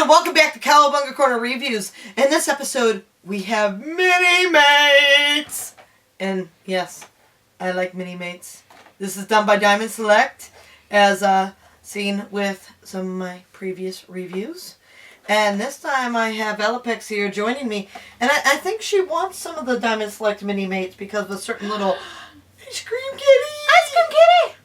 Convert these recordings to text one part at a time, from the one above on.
and welcome back to Cowabunga Corner Reviews. In this episode, we have Minimates! And yes, I like Minimates. This is done by Diamond Select, as seen with some of my previous reviews. And this time I have Elapex here joining me. And I think she wants some of the Diamond Select Minimates because of a certain little ice cream kitty! Ice cream kitty!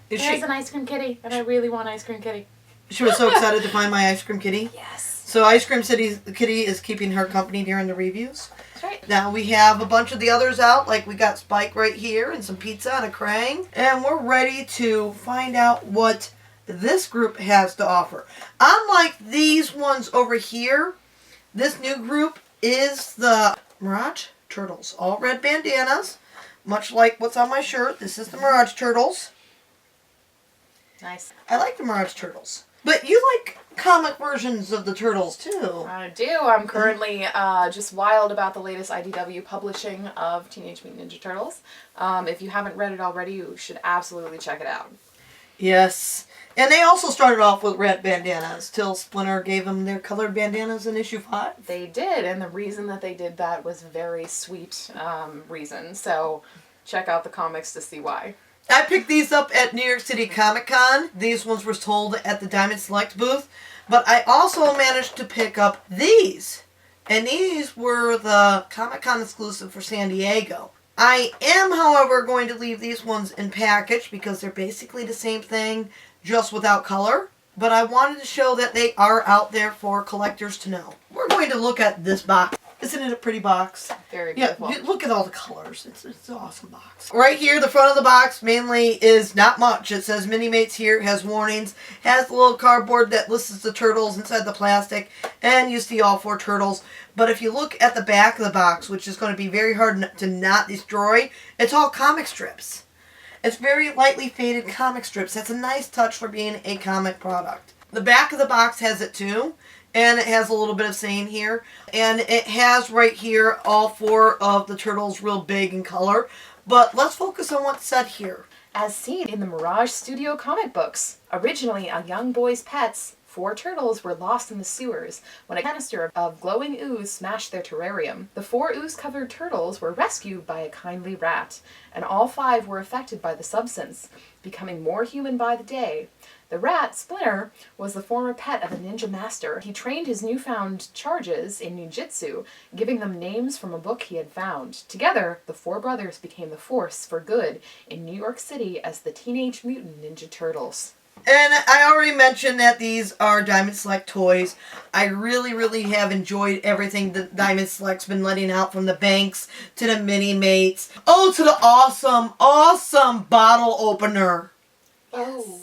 There's an ice cream kitty, and I really want ice cream kitty. She was so excited to find my ice cream kitty. Yes. So Ice Cream Kitty is keeping her company during the reviews. That's right. Now we have a bunch of the others out, like we got Spike right here, and some pizza and a Krang. And we're ready to find out what this group has to offer. Unlike these ones over here, this new group is the Mirage Turtles. All red bandanas, much like what's on my shirt. This is the Mirage Turtles. Nice. I like the Mirage Turtles. But you like comic versions of the Turtles, too. I do. I'm currently just wild about the latest IDW publishing of Teenage Mutant Ninja Turtles. If you haven't read it already, you should absolutely check it out. Yes. And they also started off with red bandanas till Splinter gave them their colored bandanas in issue 5. They did, and the reason that they did that was a very sweet reason. So check out the comics to see why. I picked these up at New York City Comic Con. These ones were sold at the Diamond Select booth. But I also managed to pick up these. And these were the Comic Con exclusive for San Diego. I am, however, going to leave these ones in package because they're basically the same thing, just without color. But I wanted to show that they are out there for collectors to know. We're going to look at this box. Isn't it a pretty box? Very beautiful. Yeah, look at all the colors. It's an awesome box. Right here, the front of the box mainly is not much. It says Minimates here, has warnings, has the little cardboard that lists the turtles inside the plastic, and you see all 4 turtles. But if you look at the back of the box, which is going to be very hard to not destroy, it's all comic strips. It's very lightly faded comic strips. That's a nice touch for being a comic product. The back of the box has it too. And it has a little bit of saying here. And it has right here all 4 of the turtles real big in color. But let's focus on what's said here. As seen in the Mirage Studio comic books, originally a young boy's pets, 4 turtles were lost in the sewers when a canister of glowing ooze smashed their terrarium. The 4 ooze-covered turtles were rescued by a kindly rat, and all 5 were affected by the substance, becoming more human by the day. The rat, Splinter, was the former pet of a ninja master. He trained his newfound charges in ninjutsu, giving them names from a book he had found. Together, the 4 brothers became the force for good in New York City as the Teenage Mutant Ninja Turtles. And I already mentioned that these are Diamond Select toys. I really have enjoyed everything that Diamond Select's been letting out, from the Banks to the Minimates. Oh, to the awesome bottle opener. Oh.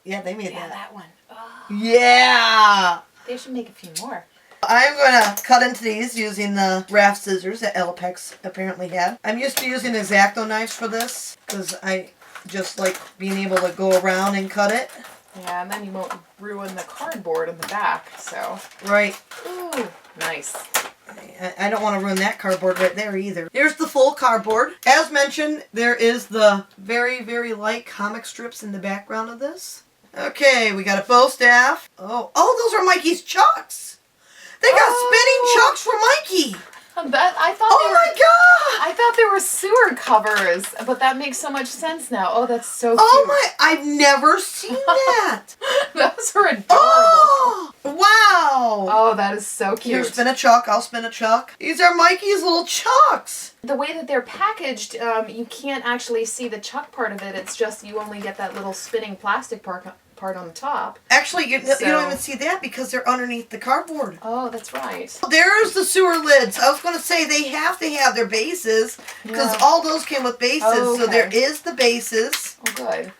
Yeah, they made that one. Oh. Yeah! They should make a few more. I'm going to cut into these using the raft scissors that Elapex apparently had. I'm used to using X-Acto knives for this because I just like being able to go around and cut it. Yeah, and then you won't ruin the cardboard in the back, so. Right. Ooh, nice. I don't want to ruin that cardboard right there either. Here's the full cardboard. As mentioned, there is the very light comic strips in the background of this. Okay, we got a bow staff. Oh, those are Mikey's chucks. They got spinning chucks for Mikey. I thought they were sewer covers, but that makes so much sense now. Oh, that's so cute. Oh my, I've never seen that. Those are adorable. Oh, wow. Oh, that is so cute. Here, spin a chuck. I'll spin a chuck. These are Mikey's little chucks. The way that they're packaged, you can't actually see the chuck part of it. It's just you only get that little spinning plastic part on the top. Actually, you don't even see that because they're underneath the cardboard. Oh, that's right. There's the sewer lids. I was going to say they have to have their bases because all those came with bases. Oh, okay. So there is the bases. Oh, good.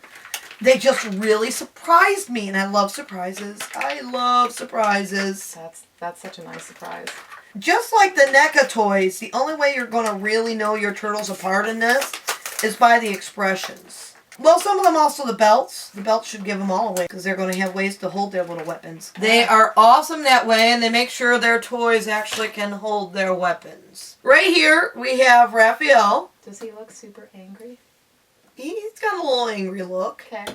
They just really surprised me, and I love surprises. I love surprises. That's such a nice surprise. Just like the NECA toys, the only way you're going to really know your turtles apart in this is by the expressions. Well, some of them also the belts. The belts should give them all away because they're going to have ways to hold their little weapons. They are awesome that way, and they make sure their toys actually can hold their weapons. Right here, we have Raphael. Does he look super angry? He's got a little angry look. Okay.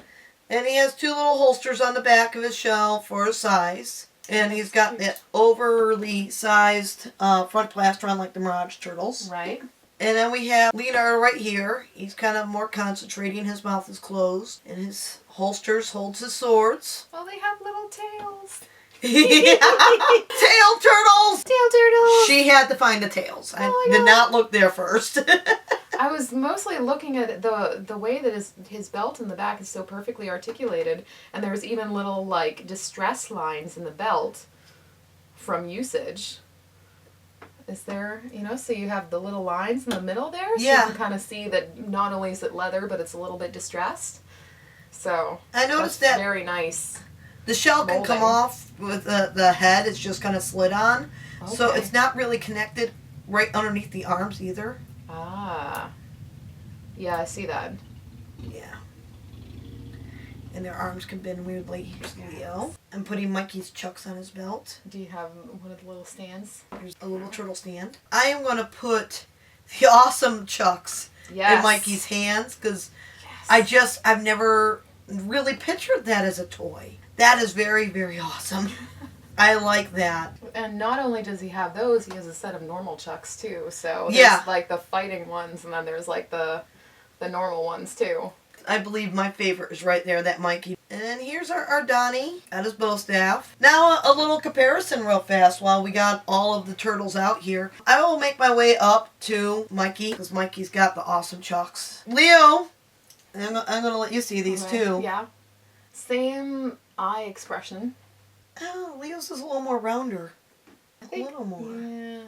And he has two little holsters on the back of his shell for his size. And he's got that overly sized front plastron like the Mirage turtles. Right. And then we have Leonardo right here. He's kind of more concentrating. His mouth is closed. And his holsters holds his swords. Oh, they have little tails. Tail turtles! Tail turtles! She had to find the tails. I did not look there first. I was mostly looking at the way that his belt in the back is so perfectly articulated, and there's even little, like, distress lines in the belt from usage. Is there, so you have the little lines in the middle there, so you can kind of see that not only is it leather, but it's a little bit distressed. So, I noticed that very nice. The shell can come off with the head. It's just kind of slid on. Okay. So it's not really connected right underneath the arms either. Ah. Yeah, I see that. Yeah. And their arms can bend weirdly. Here's Leo. I'm putting Mikey's chucks on his belt. Do you have one of the little stands? Here's a little turtle stand. I am going to put the awesome chucks in Mikey's hands because I've never really pictured that as a toy. That is very, very awesome. I like that. And not only does he have those, he has a set of normal chucks too. So there's like the fighting ones, and then there's like the normal ones too. I believe my favorite is right there, that Mikey. And here's our Donny at his bow staff. Now a little comparison real fast while we got all of the turtles out here. I will make my way up to Mikey because Mikey's got the awesome chucks. Leo, I'm going to let you see these too. Yeah. Same eye expression. Oh, Leo's is a little more rounder. A little more. Yeah.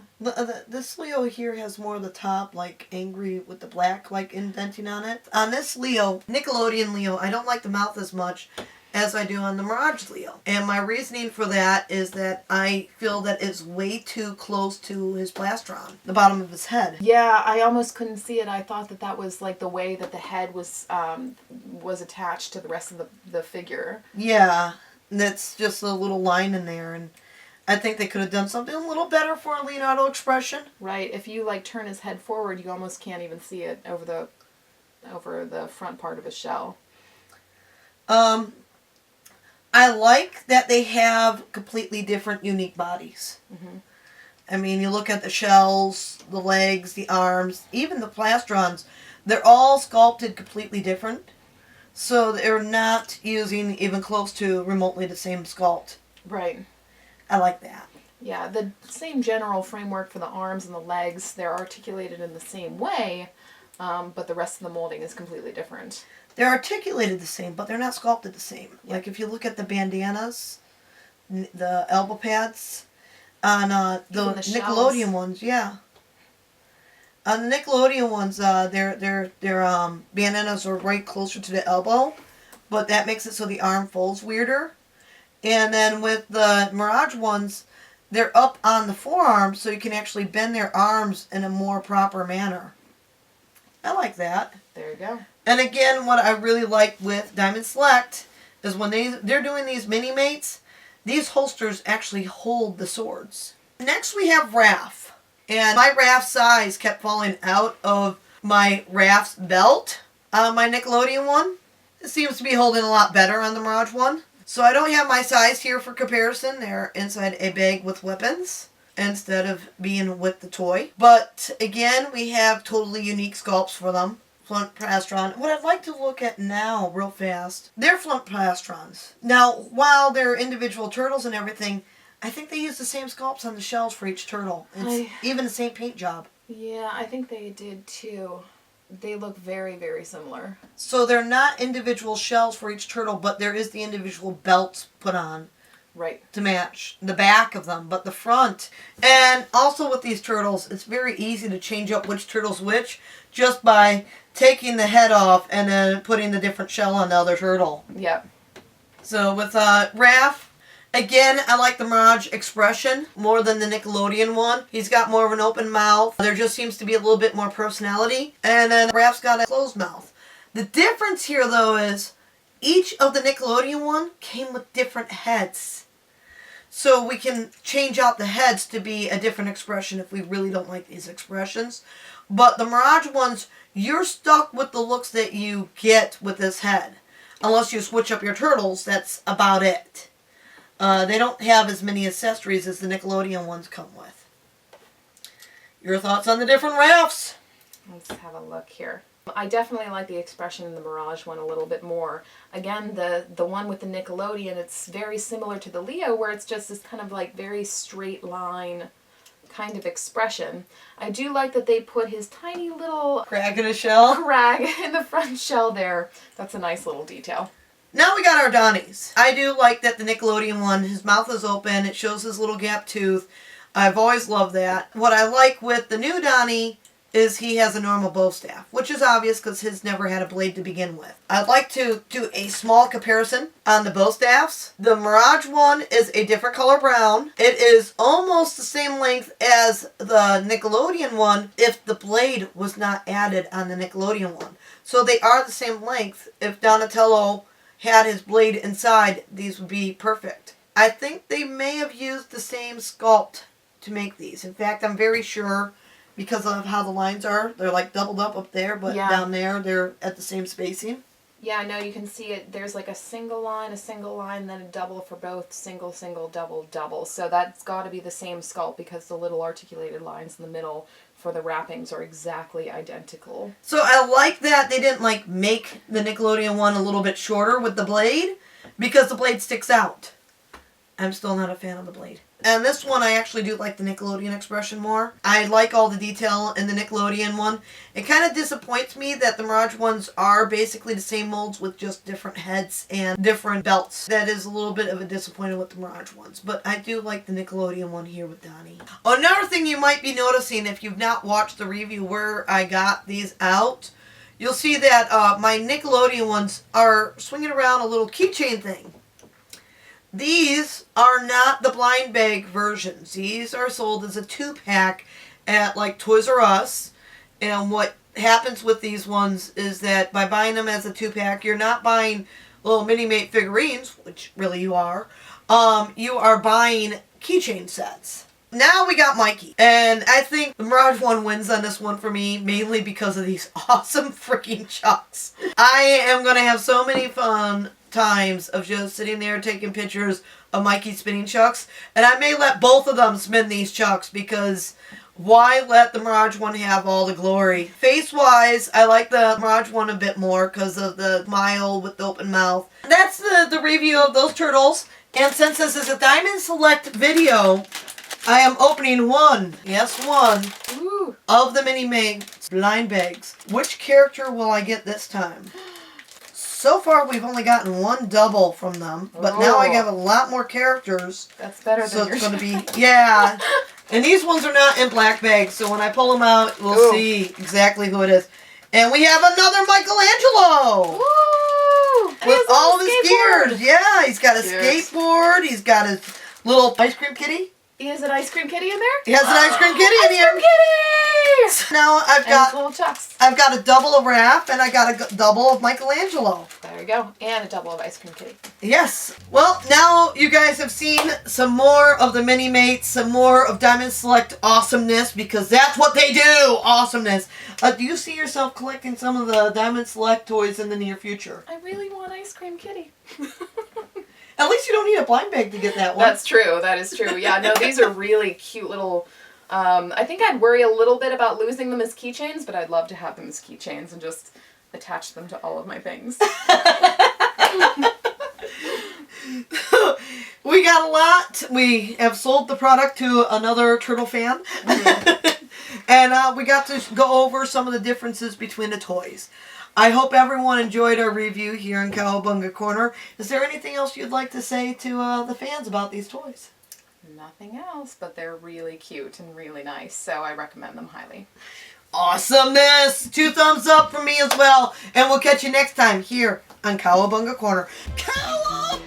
This Leo here has more of the top, like, angry with the black, like, indenting on it. On this Leo, Nickelodeon Leo, I don't like the mouth as much as I do on the Mirage Leo. And my reasoning for that is that I feel that it's way too close to his plastron, the bottom of his head. Yeah, I almost couldn't see it. I thought that was like the way that the head was attached to the rest of the figure. Yeah, that's just a little line in there, and I think they could have done something a little better for a Leonardo expression. Right. If you like turn his head forward, you almost can't even see it over the front part of his shell. I like that they have completely different, unique bodies. Mm-hmm. I mean, you look at the shells, the legs, the arms, even the plastrons, they're all sculpted completely different. So they're not using even close to remotely the same sculpt. Right. I like that. Yeah, the same general framework for the arms and the legs, they're articulated in the same way, but the rest of the molding is completely different. They're articulated the same, but they're not sculpted the same. Yep. Like if you look at the bandanas, the elbow pads, on the Nickelodeon ones, yeah. On the Nickelodeon ones, their bandanas are right closer to the elbow, but that makes it so the arm folds weirder. And then with the Mirage ones, they're up on the forearm, so you can actually bend their arms in a more proper manner. I like that. There you go. And again, what I really like with Diamond Select is when they're doing these Minimates, these holsters actually hold the swords. Next we have Raph. And my Raph size kept falling out of my Raph's belt on my Nickelodeon one. It seems to be holding a lot better on the Mirage one. So I don't have my size here for comparison. They're inside a bag with weapons instead of being with the toy. But again, we have totally unique sculpts for them. Front plastron. What I'd like to look at now, real fast, they're front plastrons. Now, while they're individual turtles and everything, I think they use the same sculpts on the shells for each turtle. It's even the same paint job. Yeah, I think they did too. They look very, very similar. So they're not individual shells for each turtle, but there is the individual belts put on. Right. To match the back of them, but the front. And also with these turtles, it's very easy to change up which turtle's which just by taking the head off and then putting the different shell on the other turtle. Yep. So with Raph, again, I like the Mirage expression more than the Nickelodeon one. He's got more of an open mouth. There just seems to be a little bit more personality. And then Raph's got a closed mouth. The difference here, though, is each of the Nickelodeon one came with different heads. So we can change out the heads to be a different expression if we really don't like these expressions. But the Mirage ones, you're stuck with the looks that you get with this head. Unless you switch up your turtles, that's about it. They don't have as many accessories as the Nickelodeon ones come with. Your thoughts on the different rafts? Let's have a look here. I definitely like the expression in the Mirage one a little bit more. Again, the one with the Nickelodeon, it's very similar to the Leo, where it's just this kind of like very straight line kind of expression. I do like that they put his tiny little Crag in a shell? crag in the front shell there. That's a nice little detail. Now we got our Donnies. I do like that the Nickelodeon one, his mouth is open, it shows his little gap tooth. I've always loved that. What I like with the new Donny is he has a normal bow staff, which is obvious because his never had a blade to begin with. I'd like to do a small comparison on the bow staffs. The Mirage one is a different color brown. It is almost the same length as the Nickelodeon one if the blade was not added on the Nickelodeon one. So they are the same length. If Donatello had his blade inside, these would be perfect. I think they may have used the same sculpt to make these. In fact, I'm very sure, because of how the lines are, they're like doubled up there, but down there they're at the same spacing. Yeah, I know you can see it. There's like a single line, then a double for both, single, double, double. So that's got to be the same sculpt because the little articulated lines in the middle for the wrappings are exactly identical. So I like that they didn't like make the Nickelodeon one a little bit shorter with the blade because the blade sticks out. I'm still not a fan of the blade. And this one, I actually do like the Nickelodeon expression more. I like all the detail in the Nickelodeon one. It kind of disappoints me that the Mirage ones are basically the same molds with just different heads and different belts. That is a little bit of a disappointment with the Mirage ones. But I do like the Nickelodeon one here with Donny. Another thing you might be noticing if you've not watched the review where I got these out, you'll see that my Nickelodeon ones are swinging around a little keychain thing. These are not the blind bag versions. These are sold as a 2-pack at like Toys R Us. And what happens with these ones is that by buying them as a 2-pack, you're not buying little Minimate figurines, which really you are. You are buying keychain sets. Now we got Mikey. And I think the Mirage one wins on this one for me, mainly because of these awesome freaking chucks. I am going to have so many fun times of just sitting there taking pictures of Mikey spinning chucks, and I may let both of them spin these chucks because why let the Mirage one have all the glory? Face wise, I like the Mirage one a bit more because of the smile with the open mouth. That's the review of those turtles, and since this is a Diamond Select video, I am opening one, yes one, Ooh. of the Minimates blind bags. Which character will I get this time? So far, we've only gotten one double from them, but now I have a lot more characters. That's better than so it's going to be, yeah. And these ones are not in black bags, so when I pull them out, we'll see exactly who it is. And we have another Michelangelo! Woo! With all of his gears. Yeah, he's got a skateboard, he's got his little ice cream kitty. He has an ice cream kitty in there? He has an ice cream kitty in here. Ice cream kitty! Now I've got a double of Raph and I got a double of Michelangelo. There you go. And a double of ice cream kitty. Yes. Well, now you guys have seen some more of the Minimates, some more of Diamond Select awesomeness, because that's what they do, awesomeness. Do you see yourself collecting some of the Diamond Select toys in the near future? I really want ice cream kitty. At least you don't need a blind bag to get that one. That's true. That is true. Yeah, no, these are really cute little... I think I'd worry a little bit about losing them as keychains, but I'd love to have them as keychains and just attach them to all of my things. We got a lot. We have sold the product to another turtle fan. Mm-hmm. And we got to go over some of the differences between the toys. I hope everyone enjoyed our review here in Cowabunga Corner. Is there anything else you'd like to say to the fans about these toys? Nothing else, but they're really cute and really nice, so I recommend them highly. Awesomeness! 2 thumbs up from me as well. And we'll catch you next time here on Cowabunga Corner. Cowabunga!